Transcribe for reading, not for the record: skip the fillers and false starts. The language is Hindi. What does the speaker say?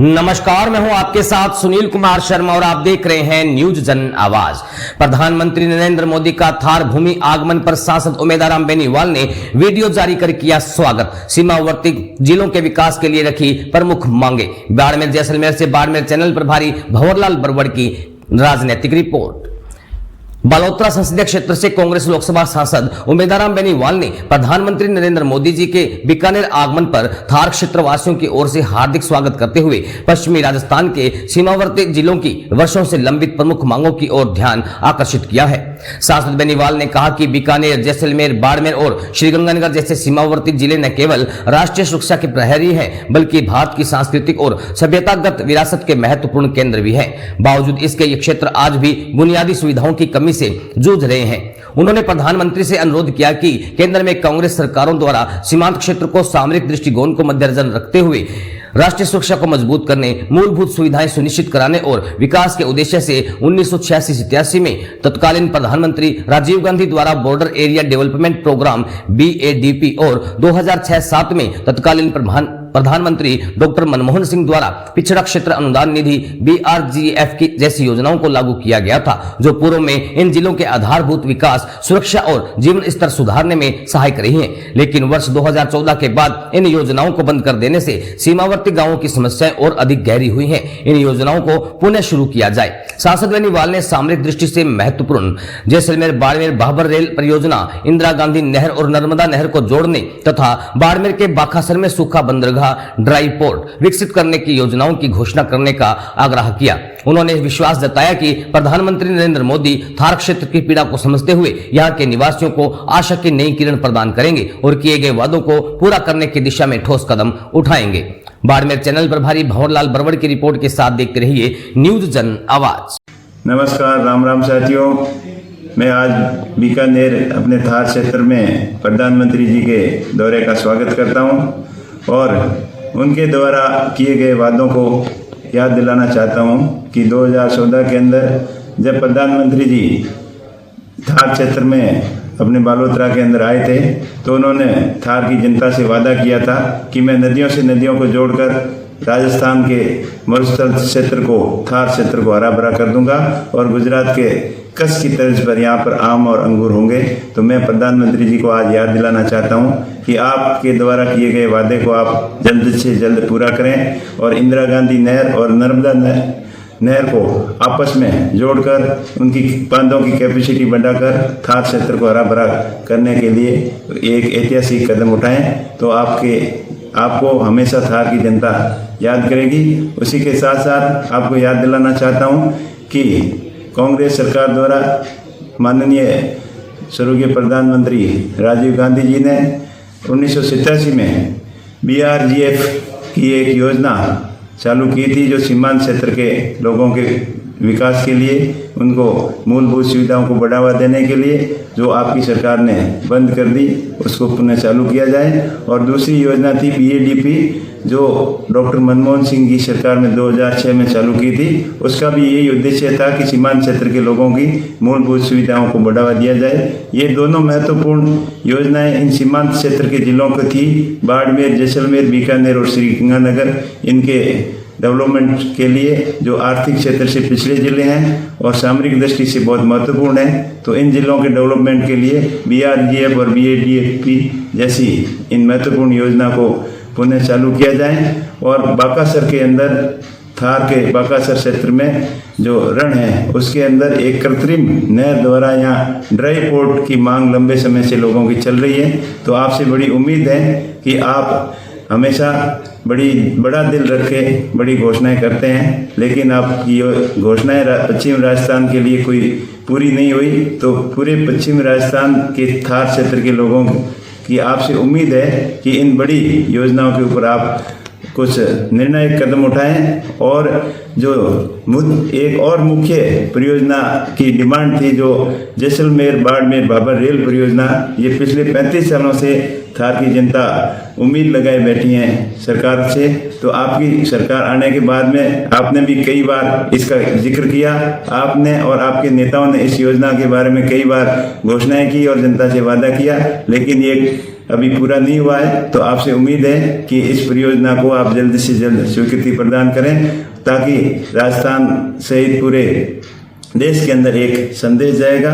नमस्कार, मैं हूं आपके साथ सुनील कुमार शर्मा और आप देख रहे हैं न्यूज जन आवाज। प्रधानमंत्री नरेंद्र मोदी का थार भूमि आगमन पर सांसद उमेदाराम बेनीवाल ने वीडियो जारी कर किया स्वागत। सीमावर्ती जिलों के विकास के लिए रखी प्रमुख मांगे। बाड़मेर जैसलमेर से बाड़मेर चैनल प्रभारी भंवरलाल बरवड़ की राजनीतिक रिपोर्ट। बालोतरा संसदीय क्षेत्र से कांग्रेस लोकसभा सांसद उमेदाराम बेनीवाल ने प्रधानमंत्री नरेंद्र मोदी जी के बीकानेर आगमन पर थार क्षेत्र वासियों की ओर से हार्दिक स्वागत करते हुए पश्चिमी राजस्थान के सीमावर्ती जिलों की वर्षों से लंबित प्रमुख मांगों की ओर ध्यान आकर्षित किया है। सांसद बेनीवाल ने कहा कि बीकानेर, जैसलमेर, बाड़मेर और श्रीगंगानगर जैसे सीमावर्ती जिले न केवल राष्ट्रीय सुरक्षा के प्रहरी हैं, बल्कि भारत की सांस्कृतिक और सभ्यतागत विरासत के महत्वपूर्ण केंद्र भी हैं। बावजूद इसके ये क्षेत्र आज भी बुनियादी सुविधाओं की कमी से जूझ रहे हैं। उन्होंने प्रधानमंत्री से अनुरोध किया कि केंद्र में कांग्रेस सरकारों द्वारा सीमांत क्षेत्र को सामरिक दृष्टिकोण को मद्देनजर रखते हुए राष्ट्रीय सुरक्षा को मजबूत करने, मूलभूत सुविधाएं सुनिश्चित कराने और विकास के उद्देश्य से 1986-87 में तत्कालीन प्रधानमंत्री राजीव गांधी द्वारा border area development programme BADP और 2006-07 में तत्कालीन प्रधानमंत्री डॉक्टर मनमोहन सिंह द्वारा पिछड़ा क्षेत्र अनुदान निधि BRGF की जैसी योजनाओं को लागू किया गया था, जो पूर्व में इन जिलों के आधारभूत विकास, सुरक्षा और जीवन स्तर सुधारने में सहायक रही हैं। लेकिन वर्ष 2014 के बाद इन योजनाओं को बंद कर देने से सीमावर्ती गांवों की समस्याएं और अधिक गहरी हुई हैं। इन योजनाओं को पुनः शुरू किया जाए। सांसद बेनीवाल ने सामरिक दृष्टि से महत्वपूर्ण जैसलमेर बाड़मेर भाबर रेल परियोजना, इंदिरा गांधी नहर और नर्मदा नहर को जोड़ने तथा बाड़मेर के बाखासर में सूखा बंदरगाह ड्राई पोर्ट विकसित करने की योजनाओं की घोषणा करने का आग्रह किया। उन्होंने विश्वास जताया कि प्रधानमंत्री नरेंद्र मोदी थार क्षेत्र की पीड़ा को समझते हुए यहां के निवासियों को आशा की नई किरण प्रदान करेंगे और किए गए वादों को पूरा करने की दिशा में ठोस कदम उठाएंगे। बाड़मेर चैनल प्रभारी भंवरलाल बरवड़ की रिपोर्ट के साथ देखते रहिए न्यूज जन आवाज। नमस्कार, राम राम साथियों। मैं आज बीकानेर अपने थार क्षेत्र में प्रधानमंत्री जी के दौरे का स्वागत करता हूं और उनके द्वारा किए गए वादों को याद दिलाना चाहता हूं कि 2014 के अंदर जब प्रधानमंत्री जी थार क्षेत्र में अपने बालोतरा के अंदर आए थे तो उन्होंने थार की जनता से वादा किया था कि मैं नदियों से नदियों को जोड़कर राजस्थान के मरुस्थल क्षेत्र को, थार क्षेत्र को हरा भरा कर दूंगा और गुजरात के कच्छ की तर्ज पर यहाँ पर आम और अंगूर होंगे। तो मैं प्रधानमंत्री जी को आज याद दिलाना चाहता हूँ कि आपके द्वारा किए गए वादे को आप जल्द से जल्द पूरा करें और इंदिरा गांधी नहर और नर्मदा नहर को आपस में जोड़कर उनकी बांधों की कैपेसिटी बढ़ाकर थार क्षेत्र को हरा भरा करने के लिए एक ऐतिहासिक कदम उठाएं तो आपको हमेशा थार की जनता याद करेगी। उसी के साथ साथ आपको याद दिलाना चाहता हूं कि कांग्रेस सरकार द्वारा माननीय स्वर्गीय प्रधानमंत्री राजीव गांधी जी ने 1987 में BRGF की एक योजना चालू की थी, जो सीमांत क्षेत्र के लोगों के विकास के लिए, उनको मूलभूत सुविधाओं को बढ़ावा देने के लिए, जो आपकी सरकार ने बंद कर दी, उसको पुनः चालू किया जाए। और दूसरी योजना थी BADP, जो डॉक्टर मनमोहन सिंह की सरकार ने 2006 में चालू की थी। उसका भी यही उद्देश्य था कि सीमांत क्षेत्र के लोगों की मूलभूत सुविधाओं को बढ़ावा दिया जाए। ये दोनों महत्वपूर्ण योजनाएं इन सीमांत क्षेत्र के जिलों को थी। बाड़मेर, जैसलमेर, बीकानेर और श्रीगंगानगर इनके डेवलपमेंट के लिए, जो आर्थिक क्षेत्र से पिछड़े जिले हैं और सामरिक दृष्टि से बहुत महत्वपूर्ण है, तो इन जिलों के डेवलपमेंट के लिए BRGF और BADP जैसी इन महत्वपूर्ण योजना को पुनः चालू किया जाए। और बाकासर के अंदर, थार के बाकासर क्षेत्र में जो रण है उसके अंदर एक कृत्रिम नहर द्वारा यहाँ ड्राई पोर्ट की मांग लंबे समय से लोगों की चल रही है। तो आपसे बड़ी उम्मीद है कि आप हमेशा बड़ा दिल रख के बड़ी घोषणाएं करते हैं, लेकिन आपकी घोषणाएं पश्चिम राजस्थान के लिए कोई पूरी नहीं हुई। तो पूरे पश्चिम राजस्थान के थार क्षेत्र के लोगों की आपसे उम्मीद है कि इन बड़ी योजनाओं के ऊपर आप कुछ निर्णायक कदम उठाएं और जो एक और मुख्य परियोजना की डिमांड थी, जो जैसलमेर बाड़मेर भाबर रेल परियोजना, ये पिछले 35 सालों से थार की जनता उम्मीद लगाए बैठी है सरकार से। तो आपकी सरकार आने के बाद में आपने भी कई बार इसका जिक्र किया, आपने और आपके नेताओं ने इस योजना के बारे में कई बार घोषणाएं की और जनता से वादा किया, लेकिन ये अभी पूरा नहीं हुआ है। तो आपसे उम्मीद है कि इस परियोजना को आप जल्द से जल्द स्वीकृति प्रदान करें, ताकि राजस्थान सहित पूरे देश के अंदर एक संदेश जाएगा